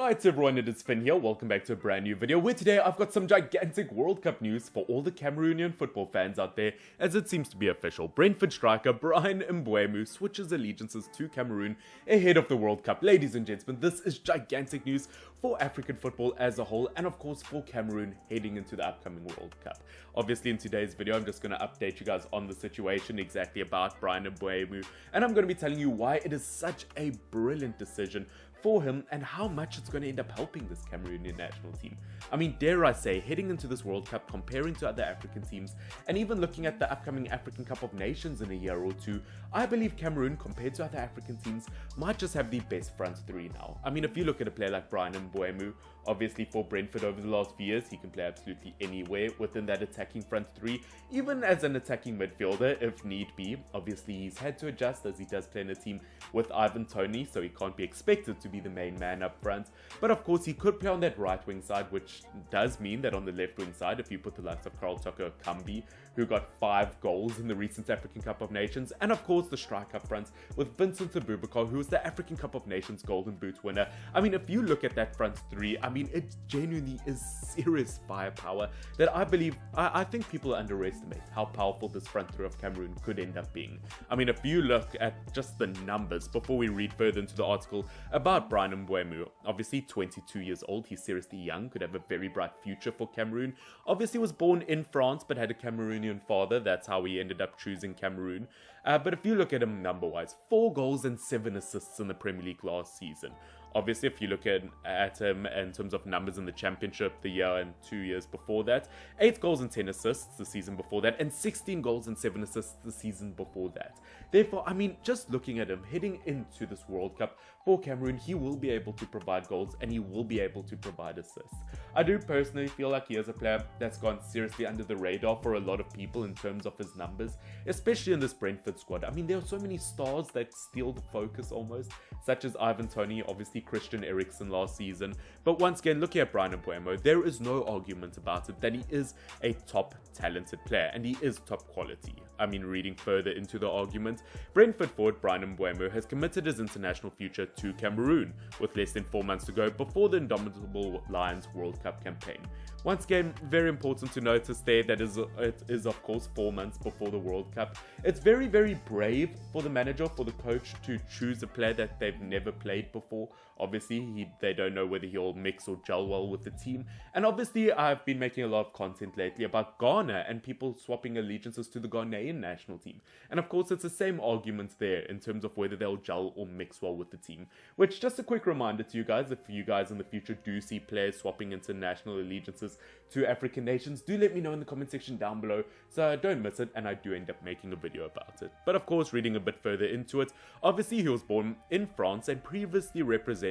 Right everyone, it is Finn here, welcome back to a brand new video where today I've got some gigantic World Cup news for all the Cameroonian football fans out there, as it seems to be official. Brentford striker Bryan Mbeumo switches allegiances to Cameroon ahead of the World Cup. Ladies and gentlemen, this is gigantic news for African football as a whole and of course for Cameroon heading into the upcoming World Cup. Obviously in today's video I'm just going to update you guys on the situation exactly about Bryan Mbeumo, and I'm going to be telling you why it is such a brilliant decision for him and how much it's going to end up helping this Cameroonian national team. I mean, dare I say, heading into this World Cup, comparing to other African teams, and even looking at the upcoming African Cup of Nations in a year or two, I believe Cameroon, compared to other African teams, might just have the best front three now. I mean, if you look at a player like Bryan Mbeumo, obviously for Brentford over the last few years, he can play absolutely anywhere within that attacking front three, even as an attacking midfielder if need be. Obviously, he's had to adjust as he does play in a team with Ivan Toney, so he can't be expected to be the main man up front. But of course, he could play on that right wing side, which does mean that on the left wing side, if you put the likes of Karl, Toko, Ekambi, who got 5 goals in the recent African Cup of Nations, and of course the strike up front with Vincent Aboubakar, who was the African Cup of Nations Golden Boot winner. I mean, if you look at that front three, I mean, it genuinely is serious firepower that I think people underestimate how powerful this front three of Cameroon could end up being. I mean, if you look at just the numbers before we read further into the article about Bryan Mbeumo, obviously 22 years old, he's seriously young, could have a very bright future for Cameroon. Obviously was born in France but had a Cameroonian father, that's how he ended up choosing Cameroon. But if you look at him number-wise, 4 goals and 7 assists in the Premier League last season. Obviously, if you look at him in terms of numbers in the Championship the year and 2 years before that, 8 goals and 10 assists the season before that, and 16 goals and 7 assists the season before that. Therefore, I mean, just looking at him heading into this World Cup for Cameroon, he will be able to provide goals and he will be able to provide assists. I do personally feel like he is a player that's gone seriously under the radar for a lot of people in terms of his numbers, especially in this Brentford squad. I mean, there are so many stars that steal the focus almost, such as Ivan Toney, obviously Christian Eriksen last season. But once again, looking at Bryan Mbeumo, there is no argument about it that he is a top talented player and he is top quality. I mean, reading further into the argument, Brentford forward Bryan Mbeumo has committed his international future to Cameroon with less than 4 months to go before the Indomitable Lions World Cup campaign. Once again, very important to notice there that it is of course 4 months before the World Cup. It's very, very brave for the manager, for the coach to choose a player that they've never played before. Obviously, they don't know whether he'll mix or gel well with the team. And obviously, I've been making a lot of content lately about Ghana and people swapping allegiances to the Ghanaian national team. And of course, it's the same argument there in terms of whether they'll gel or mix well with the team. Which, just a quick reminder to you guys, if you guys in the future do see players swapping international allegiances to African nations, do let me know in the comment section down below so I don't miss it and I do end up making a video about it. But of course, reading a bit further into it, obviously he was born in France and previously represented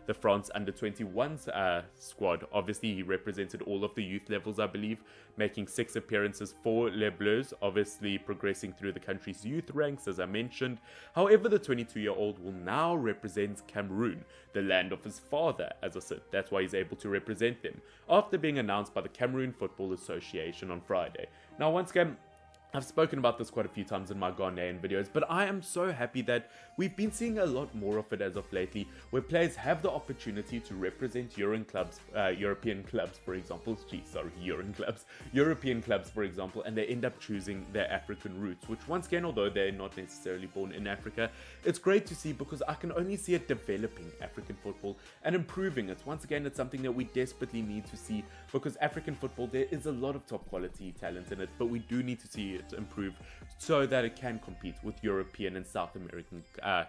the France under-21 squad. Obviously he represented all of the youth levels, I believe, making 6 appearances for Les Bleus, obviously progressing through the country's youth ranks as I mentioned. However, the 22-year-old will now represent Cameroon, the land of his father, as I said. That's why he's able to represent them, after being announced by the Cameroon Football Association on Friday. Now, once again, I've spoken about this quite a few times in my Ghanaian videos, but I am so happy that we've been seeing a lot more of it as of lately, where players have the opportunity to represent European clubs, for example, European clubs, for example, and they end up choosing their African roots, which once again, although they're not necessarily born in Africa, it's great to see because I can only see it developing African football and improving it. Once again, it's something that we desperately need to see because African football, there is a lot of top quality talent in it, but we do need to see it improve so that it can compete with European and South American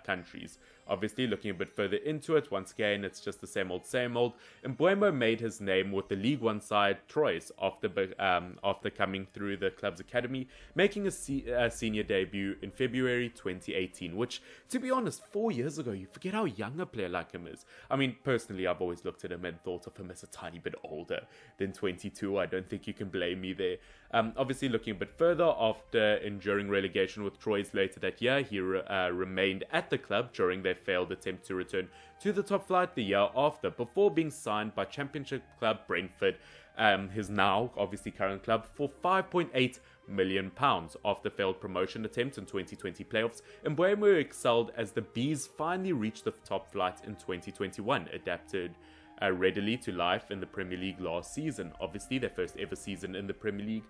countries. Obviously, looking a bit further into it, once again, it's just the same old, same old. Mbeumo made his name with the League One side Troyes after coming through the club's academy, making a senior debut in February 2018, which, to be honest, 4 years ago, you forget how young a player like him is. I mean, personally, I've always looked at him and thought of him as a tiny bit older than 22. I don't think you can blame me there. Obviously, looking a bit further, after enduring relegation with Troyes later that year, he remained at the club during their failed attempt to return to the top flight the year after, before being signed by Championship club Brentford, his now obviously current club, for £5.8 million. After failed promotion attempts in 2020 playoffs, Mbeumo excelled as the Bees finally reached the top flight in 2021, adapted readily to life in the Premier League last season. Obviously, their first ever season in the Premier League.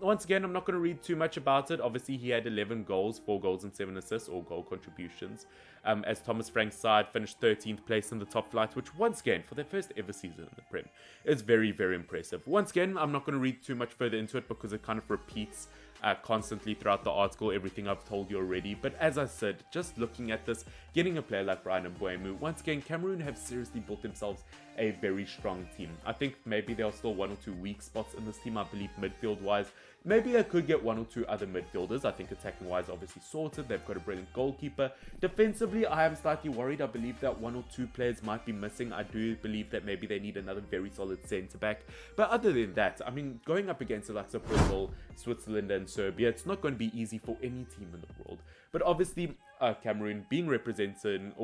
Once again, I'm not going to read too much about it. Obviously, he had 11 goals, 4 goals and 7 assists, all goal contributions. As Thomas Frank's side finished 13th place in the top flight, which once again, for their first ever season in the Prem, is very, very impressive. Once again, I'm not going to read too much further into it because it kind of repeats constantly throughout the article, everything I've told you already. But as I said, just looking at this, getting a player like Bryan Mbeumo, once again, Cameroon have seriously built themselves a very strong team. I think maybe there are still 1 or 2 weak spots in this team. I believe midfield-wise, maybe they could get 1 or 2 other midfielders. I think attacking-wise, obviously sorted. They've got a brilliant goalkeeper. Defensively, I am slightly worried. I believe that 1 or 2 players might be missing. I do believe that maybe they need another very solid centre-back. But other than that, I mean, going up against the likes of Brazil, Switzerland and Serbia, it's not going to be easy for any team in the world. But obviously, Cameroon being representative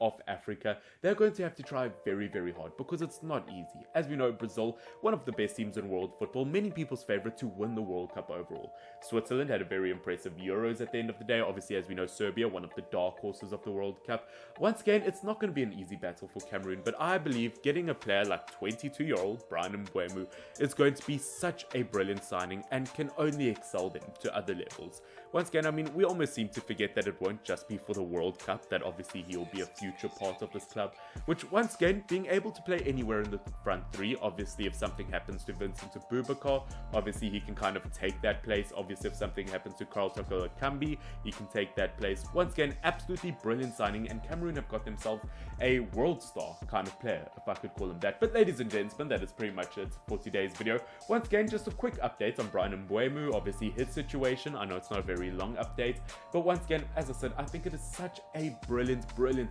of Africa, they're going to have to try very, very hard because it's not easy. As we know, Brazil, one of the best teams in world football, many people's favorite to win the World Cup overall. Switzerland had a very impressive Euros at the end of the day. Obviously, as we know, Serbia, one of the dark horses of the World Cup. Once again, it's not going to be an easy battle for Cameroon, but I believe getting a player like 22-year-old Bryan Mbeumo is going to be such a brilliant signing and can only excel them to other levels. Once again, I mean, we almost seem to forget that it won't just be for the World Cup, that obviously he'll be a future part of this club, which once again, being able to play anywhere in the front three, obviously if something happens to Vincent or Aboubakar, obviously he can kind of take that place. Obviously if something happens to Karl, Toko, Ekambi, he can take that place. Once again, absolutely brilliant signing, and Cameroon have got themselves a world star kind of player, if I could call him that. But ladies and gentlemen, that is pretty much it for today's video. Once again, just a quick update on Bryan Mbeumo, obviously his situation. I know it's not a very long update, but once again, as I said, I think it is such a brilliant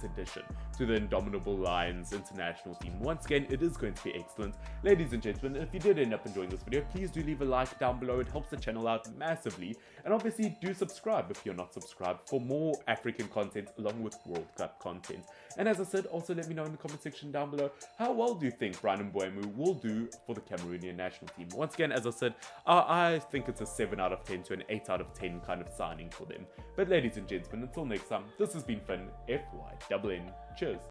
addition to the Indomitable Lions international team. Once again, it is going to be excellent. Ladies and gentlemen, if you did end up enjoying this video, please do leave a like down below. It helps the channel out massively. And obviously do subscribe if you're not subscribed for more African content along with World Cup content. And as I said, also let me know in the comment section down below, how well do you think Bryan Mbeumo will do for the Cameroonian national team? Once again, as I said, I think it's a 7 out of 10 to an 8 out of 10 kind of signing for them. But ladies and gentlemen, until next time, this has been Finn, FYNN. Cheers.